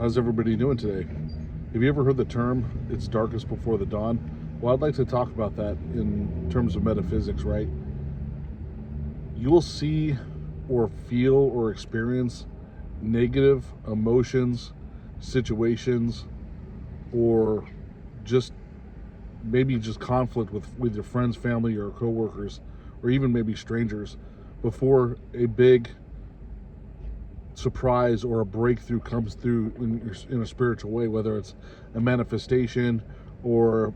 How's everybody doing today? Have you ever heard the term, it's darkest before the dawn? Well, I'd like to talk about that in terms of metaphysics, right? You'll see or feel or experience negative emotions, situations, or just maybe just conflict with your friends, family, or coworkers, or even maybe strangers before a big surprise or a breakthrough comes through in a spiritual way, whether it's a manifestation or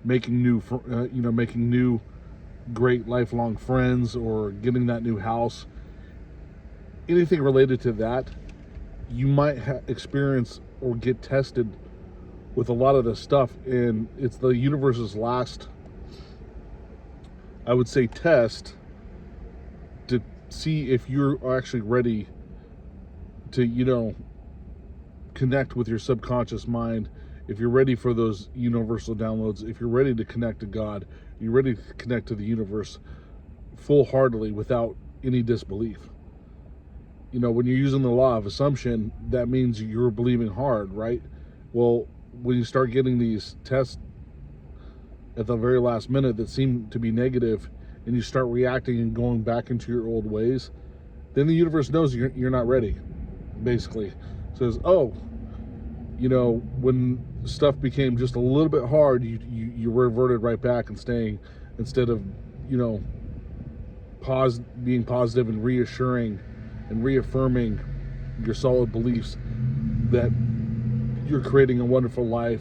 making new great lifelong friends or getting that new house, anything related to that. You might experience or get tested with a lot of this stuff, and it's the universe's last, I would say, test to see if you're actually ready to connect with your subconscious mind, if you're ready for those universal downloads, if you're ready to connect to God, you're ready to connect to the universe full-heartedly without any disbelief. When you're using the law of assumption, that means you're believing hard, right? Well, when you start getting these tests at the very last minute that seem to be negative, and you start reacting and going back into your old ways, then the universe knows you're not ready, basically. Says, when stuff became just a little bit hard, you reverted right back and staying, instead of being positive and reassuring and reaffirming your solid beliefs that you're creating a wonderful life.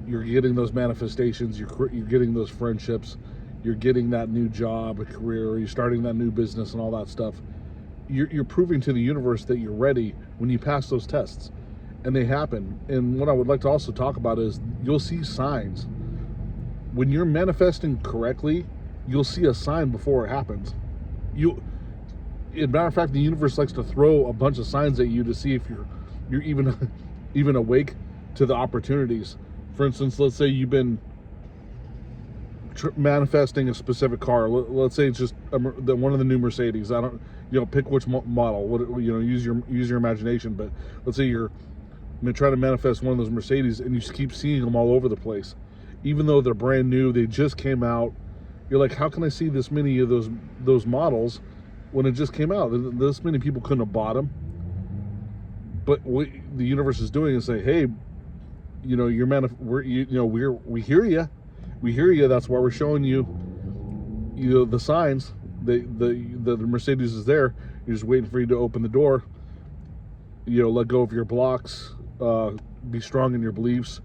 You're getting those manifestations, you're getting those friendships, you're getting that new job, a career, or you're starting that new business and all that stuff. You're proving to the universe that you're ready when you pass those tests, and they happen. And what I would like to also talk about is you'll see signs. When you're manifesting correctly, you'll see a sign before it happens. As a matter of fact, the universe likes to throw a bunch of signs at you to see if you're even awake to the opportunities. For instance, let's say you've been manifesting a specific car. Let's say it's just one of the new Mercedes. I don't, pick which model. Use your imagination. But let's say you're trying to manifest one of those Mercedes, and you just keep seeing them all over the place, even though they're brand new. They just came out. You're like, how can I see this many of those models when it just came out? This many people couldn't have bought them. But what the universe is doing is say, hey, we hear you. We hear you. That's why we're showing you, the signs. The Mercedes is there. You're just waiting for you to open the door. Let go of your blocks. Be strong in your beliefs.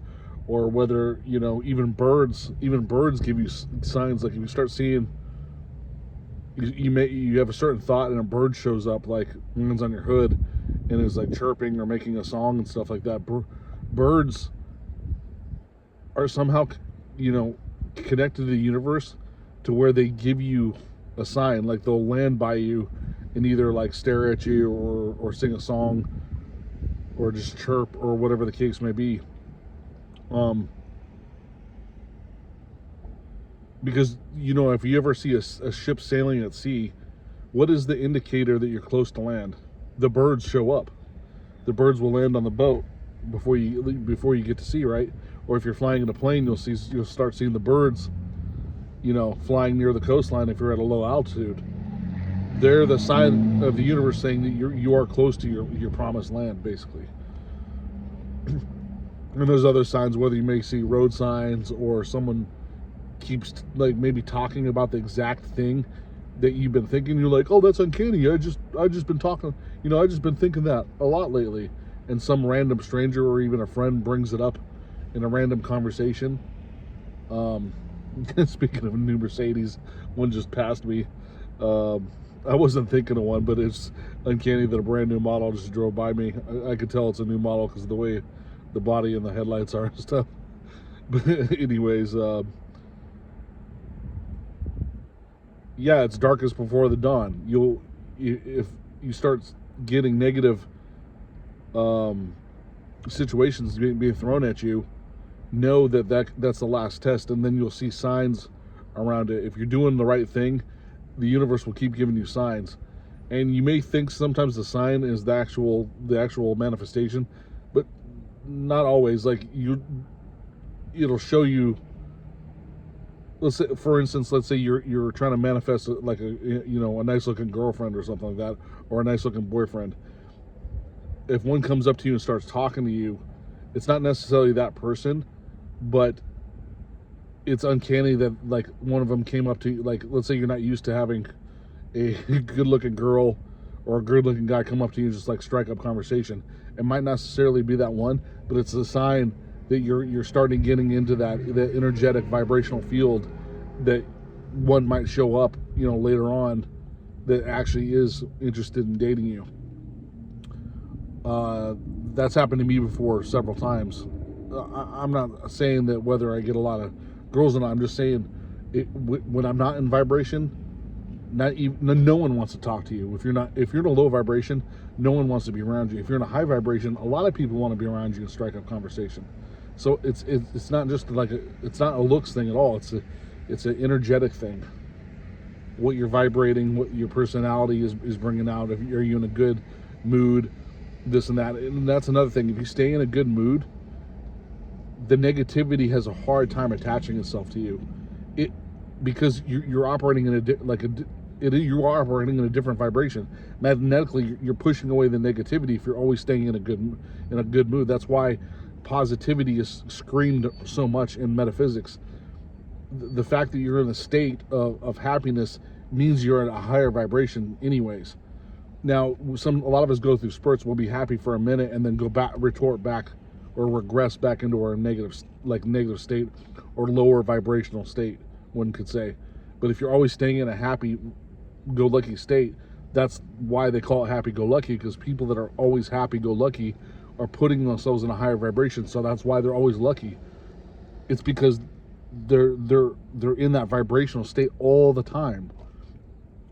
Or whether even birds give you signs. Like if you start seeing, you have a certain thought and a bird shows up, like lands on your hood, and is like chirping or making a song and stuff like that. Birds are somehow connected to the universe to where they give you a sign. Like they'll land by you and either like stare at you or sing a song or just chirp or whatever the case may be. Because if you ever see a ship sailing at sea, what is the indicator that you're close to land? The birds show up. The birds will land on the boat before you get to sea, right? Or if you're flying in a plane, you'll start seeing the birds, flying near the coastline. If you're at a low altitude, they're the sign of the universe saying that you are close to your promised land, basically. And there's other signs, whether you may see road signs or someone keeps like maybe talking about the exact thing that you've been thinking. You're like, oh, that's uncanny. I just been talking, I just been thinking that a lot lately. And some random stranger or even a friend brings it up in a random conversation. Speaking of new Mercedes, one just passed me. I wasn't thinking of one, but it's uncanny that a brand new model just drove by me. I could tell it's a new model because of the way the body and the headlights are and stuff. But anyways, yeah, it's darkest before the dawn. If you start getting negative situations being thrown at you, know that's the last test, and then you'll see signs around it. If you're doing the right thing, the universe will keep giving you signs. And you may think sometimes the sign is the actual manifestation, but not always. Like it'll show you. Let's say, for instance, let's say you're trying to manifest like a nice looking girlfriend or something like that, or a nice looking boyfriend. If one comes up to you and starts talking to you, it's not necessarily that person, but it's uncanny that like one of them came up to you. Like, let's say you're not used to having a good looking girl or a good looking guy come up to you and just like strike up conversation. It might not necessarily be that one, but it's a sign that you're starting getting into that energetic vibrational field that one might show up, later on, that actually is interested in dating you. That's happened to me before several times. I'm not saying that whether I get a lot of girls or not. I'm just saying when I'm not in vibration, no one wants to talk to you. If you're in a low vibration, no one wants to be around you. If you're in a high vibration, a lot of people want to be around you and strike up conversation. So it's not just like it's not a looks thing at all. It's an energetic thing. What you're vibrating, what your personality is bringing out. Are you in a good mood? This and that. And that's another thing. If you stay in a good mood, the negativity has a hard time attaching itself to you. Because you're operating you are operating in a different vibration. Magnetically, you're pushing away the negativity if you're always staying in a good mood. That's why positivity is screamed so much in metaphysics. The fact that you're in a state of happiness means you're at a higher vibration anyways. Now, a lot of us go through spurts. We'll be happy for a minute and then retort back or regress back into our negative state or lower vibrational state, one could say. But if you're always staying in a happy-go-lucky state, that's why they call it happy-go-lucky, because people that are always happy-go-lucky are putting themselves in a higher vibration, so that's why they're always lucky. It's because they're in that vibrational state all the time.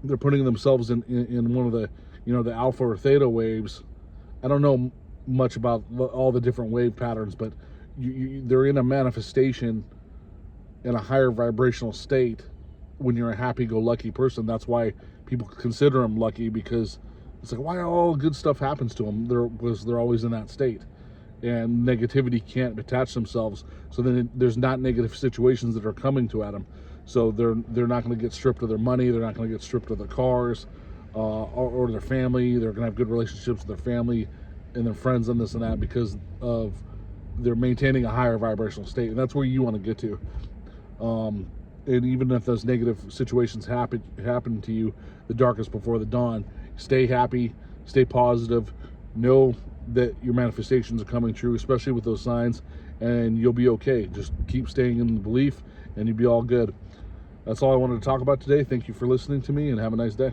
They're putting themselves in one of the the alpha or theta waves. I don't know much about all the different wave patterns, but they're in a manifestation in a higher vibrational state when you're a happy-go-lucky person. That's why people consider them lucky, because it's like, why all good stuff happens to them? They're always in that state, and negativity can't attach themselves. So then there's not negative situations that are coming to them. So they're not going to get stripped of their money. They're not going to get stripped of their cars or their family. They're going to have good relationships with their family and their friends and this and that, because of they're maintaining a higher vibrational state, and that's where you want to get to. And even if those negative situations happen to you, the darkest before the dawn, stay happy, stay positive, know that your manifestations are coming true, especially with those signs, and you'll be okay. Just keep staying in the belief and you'll be all good. That's all I wanted to talk about today. Thank you for listening to me, and have a nice day.